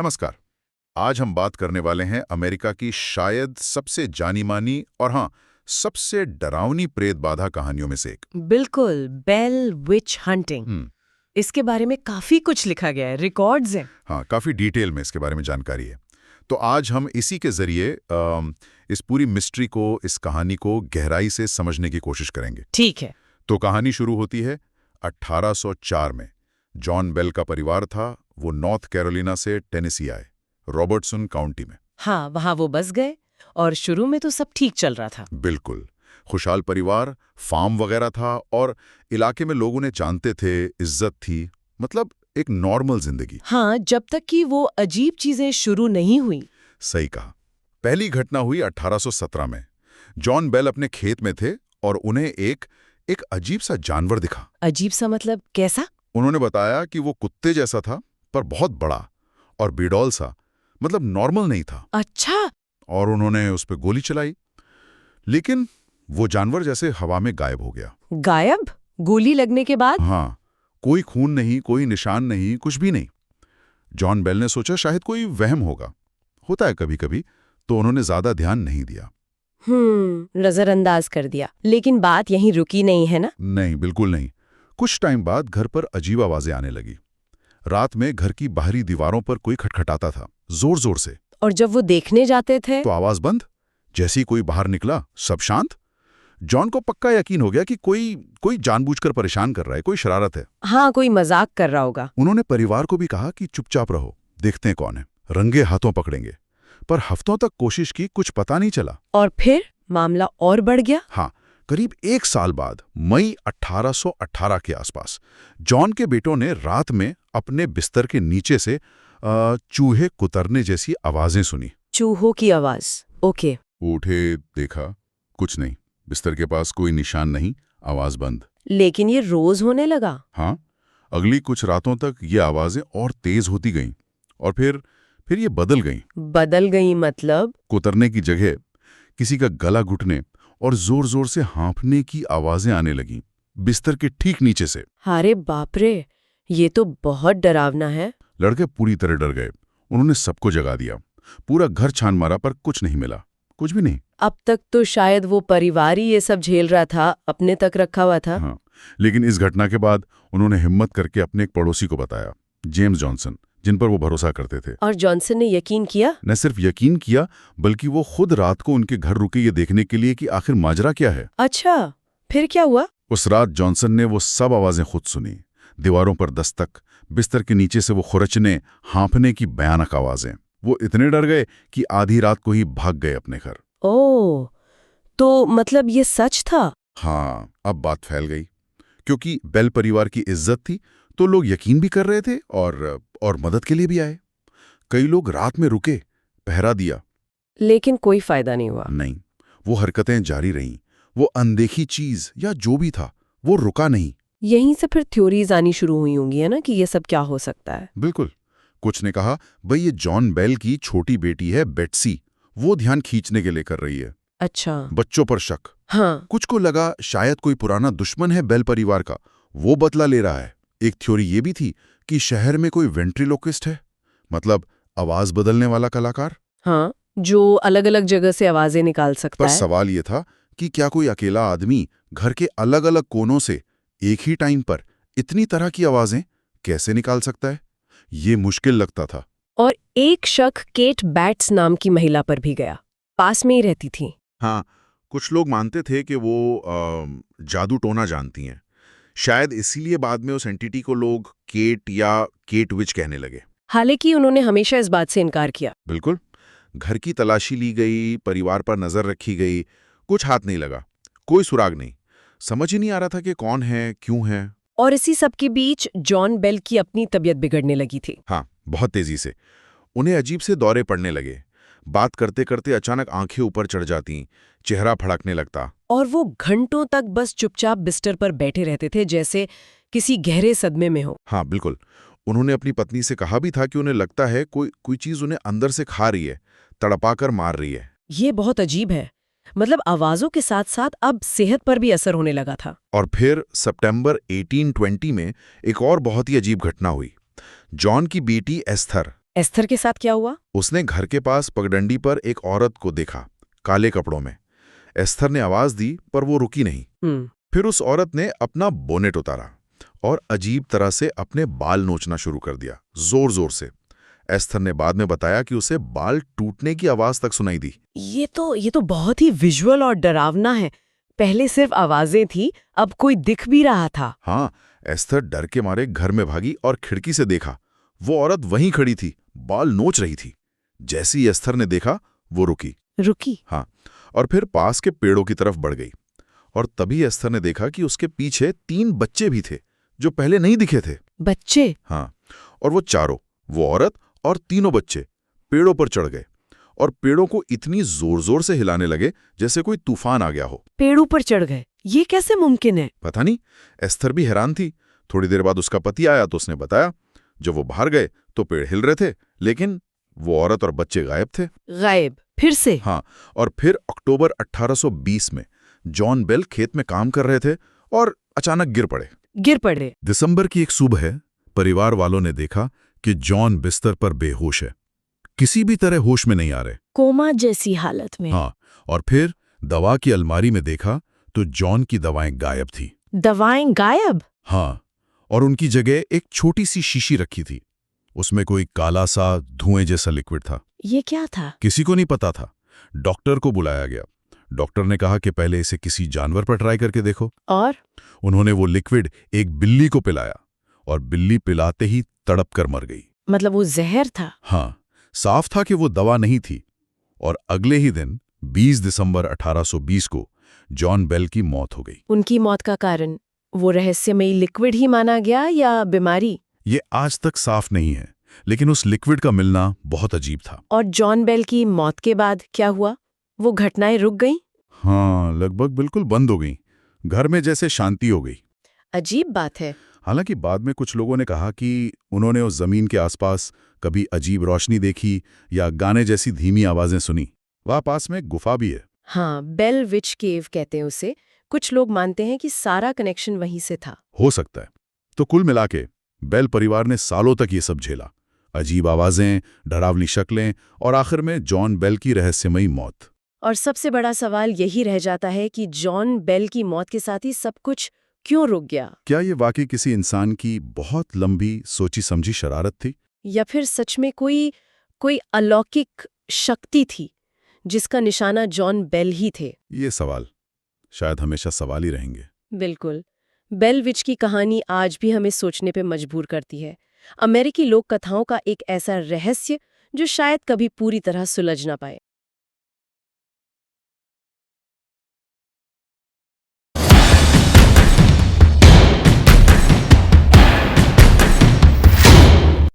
नमस्कार। आज हम बात करने वाले हैं अमेरिका की शायद सबसे जानी-मानी और हाँ, सबसे डरावनी प्रेत बाधा कहानियों में से एक। बिल्कुल, बेल विच हंटिंग। इसके बारे में काफी कुछ लिखा गया है, रिकॉर्ड्स हैं। हाँ, काफी डिटेल में इसके बारे में जानकारी है। तो आज हम इसी के जरिए इस पूरी मिस्ट्री को, इस कहानी को गहराई से समझने की कोशिश करेंगे। ठीक है। तो कहानी शुरू होती है 1804 में। जॉन बेल का परिवार था, वो नॉर्थ कैरोलिना से टेनेसी आए, रॉबर्टसन काउंटी में। हाँ, वहाँ वो बस गए और शुरू में तो सब ठीक चल रहा था। बिल्कुल, खुशहाल परिवार, फार्म वगैरह था और इलाके में लोग उन्हें जानते थे, इज्जत थी, मतलब एक नॉर्मल जिंदगी। हाँ, जब तक कि वो अजीब चीजें शुरू नहीं हुई। सही कहा। पहली घटना हुई 1817 में। जॉन बेल अपने खेत में थे और उन्हें एक अजीब सा जानवर दिखा। अजीब सा मतलब कैसा? उन्होंने बताया कि वो कुत्ते जैसा था, पर बहुत बड़ा और बेडौल सा, मतलब नॉर्मल नहीं था। अच्छा। और उन्होंने उस पर गोली चलाई, लेकिन वो जानवर जैसे हवा में गायब हो गया। गायब? गोली लगने के बाद? हाँ, कोई खून नहीं, कोई निशान नहीं, कुछ भी नहीं। जॉन बेल ने सोचा शायद कोई वहम होगा, होता है कभी कभी, तो उन्होंने ज्यादा ध्यान नहीं दिया। नजरअंदाज कर दिया। लेकिन बात यहीं रुकी नहीं है ना? नहीं, बिल्कुल नहीं। कुछ टाइम बाद घर पर अजीब आवाजें आने लगी। रात में घर की बाहरी दीवारों पर कोई खटखटाता था, जोर जोर से। और जब वो देखने जाते थे तो आवाज बंद। जैसे ही कोई बाहर निकला, सब शांत। जॉन को पक्का यकीन हो गया कि कोई जानबूझकर परेशान कर रहा है, कोई शरारत है। हाँ, कोई मजाक कर रहा होगा। उन्होंने परिवार को भी कहा कि चुपचाप रहो, देखते हैं कौन है, रंगे हाथों पकड़ेंगे। पर हफ्तों तक कोशिश की, कुछ पता नहीं चला। और फिर मामला और बढ़ गया। हाँ, करीब 1 साल बाद, मई 1818 के आसपास, जॉन के बेटों ने रात में अपने बिस्तर के नीचे से चूहे कुतरने जैसी आवाजें सुनी। चूहों की आवाज? ओके। उठे, देखा, कुछ नहीं। बिस्तर के पास कोई निशान नहीं, आवाज बंद। लेकिन ये रोज होने लगा? हाँ, अगली कुछ रातों तक ये आवाजें और तेज होती गईं और फिर ये बदल गईं। बदल गई मतलब? कुतरने की जगह किसी का गला घुटने और जोर जोर से हाँफने की आवाजें आने लगीं, बिस्तर के ठीक नीचे से। अरे बाप रे, ये तो बहुत डरावना है। लड़के पूरी तरह डर गए। उन्होंने सबको जगा दिया, पूरा घर छान मारा, पर कुछ नहीं मिला, कुछ भी नहीं। अब तक तो शायद वो परिवार ही ये सब झेल रहा था, अपने तक रखा हुआ था। हाँ, लेकिन इस घटना के बाद उन्होंने हिम्मत करके अपने एक पड़ोसी को बताया, जेम्स जॉनसन, जिन पर वो भरोसा करते थे। और जॉनसन ने यकीन किया? न सिर्फ यकीन किया, बल्कि वो खुद रात को उनके घर रुके ये देखने के लिए कि आखिर माजरा क्या है। अच्छा, फिर क्या हुआ? उस रात जॉनसन ने वो सब आवाजें खुद सुनी। दीवारों पर दस्तक, बिस्तर के नीचे से वो खुरचने, हाँफने की भयानक आवाजें। वो इतने डर गए कि आधी रात को ही भाग गए अपने घर। ओह, तो मतलब ये सच था? हाँ, अब बात फैल गई। क्योंकि बेल परिवार की इज्जत थी, तो लोग यकीन भी कर रहे थे और मदद के लिए भी आए। कई लोग रात में रुके, पहरा दिया। लेकिन कोई फायदा नहीं हुआ? नहीं, वो हरकतें जारी रहीं। वो अनदेखी चीज या जो भी था, वो रुका नहीं। यहीं से फिर थ्योरीज आनी शुरू हुई होंगी, है ना, कि ये सब क्या हो सकता है। बिल्कुल। कुछ ने कहा, भाई ये जॉन बेल की छोटी बेटी है बेट्सी, वो ध्यान खींचने के लिए कर रही है। अच्छा। बच्चों पर शक। हाँ। कुछ को लगा शायद कोई पुराना दुश्मन है बेल परिवार का, वो बदला ले रहा है। एक थ्योरी ये भी थी कि शहर में कोई वेंट्रिलोक्विस्ट है, मतलब आवाज बदलने वाला कलाकार। हाँ, जो अलग अलग जगह से आवाजें निकाल सकता पर है। सवाल ये था कि क्या कोई अकेला आदमी घर के अलग अलग कोनों से एक ही टाइम पर इतनी तरह की आवाजें कैसे निकाल सकता है? ये मुश्किल लगता था। और एक शक केट बैट्स नाम की महिला पर भी गया, पास में ही रहती थी। हाँ, कुछ लोग मानते थे कि वो जादू टोना जानती हैं। शायद इसीलिए बाद में उस एंटिटी को लोग केट या केट विच कहने लगे। हालांकि उन्होंने हमेशा इस बात से इनकार किया। बिल्कुल। घर की तलाशी ली गई, परिवार पर नजर रखी गई, कुछ हाथ नहीं लगा, कोई सुराग नहीं। समझ ही नहीं आ रहा था कि कौन है, क्यों है। और इसी सब के बीच जॉन बेल की अपनी तबीयत बिगड़ने लगी थी। हाँ, बहुत तेजी से। उन्हें अजीब से दौरे पड़ने लगे। बात करते करते अचानक आंखें ऊपर चढ़ जाती, चेहरा फड़कने लगता। और वो घंटों तक बस चुपचाप बिस्तर पर बैठे रहते थे, जैसे किसी गहरे सदमे में हो। हाँ, बिल्कुल। उन्होंने अपनी पत्नी से कहा भी था कि उन्हें लगता है कोई चीज उन्हें अंदर से खा रही है, तड़पाकर मार रही है। ये बहुत अजीब है। मतलब आवाजों के साथ साथ अब सेहत पर भी असर होने लगा था। और फिर सितंबर 1820 में एक और बहुत ही अजीब घटना हुई। जॉन की बेटी एस्थर, एस्थर के साथ क्या हुआ? उसने घर के पास पगडंडी पर एक औरत को देखा, काले कपड़ों में। एस्थर ने आवाज दी, पर वो रुकी नहीं। फिर उस औरत ने अपना बोनेट उतारा और अजीब तरह से अपने बाल नोचना शुरू कर दिया, जोर जोर से। एस्थर ने बाद में बताया कि उसे बाल टूटने की आवाज तक सुनाई दी। ये तो बहुत ही विजुअल और डरावना है। पहले सिर्फ आवाजें थी, अब कोई दिख भी रहा था। हाँ, एस्थर डर के मारे घर में भागी और खिड़की से देखा। वो औरत वहीं खड़ी थी, बाल नोच रही थी। जैसे ही एस्थर ने देखा, वो रुकी। हाँ, और फिर पास के पेड़ों की तरफ बढ़ गई। और तभी एस्थर ने देखा कि उसके पीछे 3 बच्चे भी थे, जो पहले नहीं दिखे थे। बच्चे? हाँ, और वो चारों, वो औरत और तीनों बच्चे पेड़ों पर चढ़ गए और पेड़ों को इतनी जोर जोर से हिलाने लगे जैसे कोई तूफान आ गया हो। पेड़ों पर चढ़ गए? ये कैसे मुमकिन है? पता नहीं, एस्थर भी हैरान थी। थोड़ी देर बाद उसका पति आया तो उसने बताया, जब वो बाहर गए तो पेड़ हिल रहे थे, लेकिन वो औरत और बच्चे गायब थे। गायब? फिर से? हाँ, और फिर अक्टूबर 1820 में जॉन बेल खेत में काम कर रहे थे और अचानक गिर पड़े। दिसंबर की एक सुबह परिवार वालों ने देखा कि जॉन बिस्तर पर बेहोश है, किसी भी तरह होश में नहीं आ रहे। कोमा जैसी हालत में? हाँ, और फिर दवा की अलमारी में देखा तो जॉन की दवाएं गायब थी। दवाएं गायब? हाँ, और उनकी जगह एक छोटी सी शीशी रखी थी। उसमें कोई काला सा धुएं जैसा लिक्विड था। ये क्या था? किसी को नहीं पता था। डॉक्टर को बुलाया गया। डॉक्टर ने कहा कि पहले इसे किसी जानवर पर ट्राई करके देखो। और? उन्होंने वो लिक्विड एक बिल्ली को पिलाया और बिल्ली पिलाते ही तड़प कर मर गई। मतलब वो जहर था? हाँ, साफ था कि वो दवा नहीं थी। और अगले ही दिन 20 दिसंबर 1820 को जॉन बेल की मौत हो गई। उनकी मौत का कारण वो रहस्यमयी लिक्विड ही माना गया या बीमारी? ये आज तक साफ नहीं है, लेकिन उस लिक्विड का मिलना बहुत अजीब था। और जॉन बेल की मौत के बाद क्या हुआ? वो घटनाएं रुक गईं? हाँ, लगभग बिल्कुल बंद हो गई। घर में जैसे शांति हो गई। अजीब बात है। हालांकि बाद में कुछ लोगों ने कहा कि उन्होंने उस जमीन के आसपास कभी अजीब रोशनी देखी या गाने जैसी धीमी आवाजें सुनी। वहां पास में एक गुफा भी है। हाँ, बेल विच केव कहते हैं उसे। कुछ लोग मानते हैं कि सारा कनेक्शन वहीं से था। हो सकता है। तो कुल मिला के बेल परिवार ने सालों तक ये सब झेला। अजीब आवाजें, डरावनी शक्लें और आखिर में जॉन बेल की रहस्यमयी मौत। और सबसे बड़ा सवाल यही रह जाता है कि जॉन बेल की मौत के साथ ही सब कुछ क्यों रुक गया? क्या ये वाकई किसी इंसान की बहुत लंबी सोची समझी शरारत थी, या फिर सच में कोई अलौकिक शक्ति थी जिसका निशाना जॉन बेल ही थे? ये सवाल शायद हमेशा सवाल ही रहेंगे। बिल्कुल। बेल विच की कहानी आज भी हमें सोचने पे मजबूर करती है। अमेरिकी लोक कथाओं का एक ऐसा रहस्य जो शायद कभी पूरी तरह सुलझ ना पाए।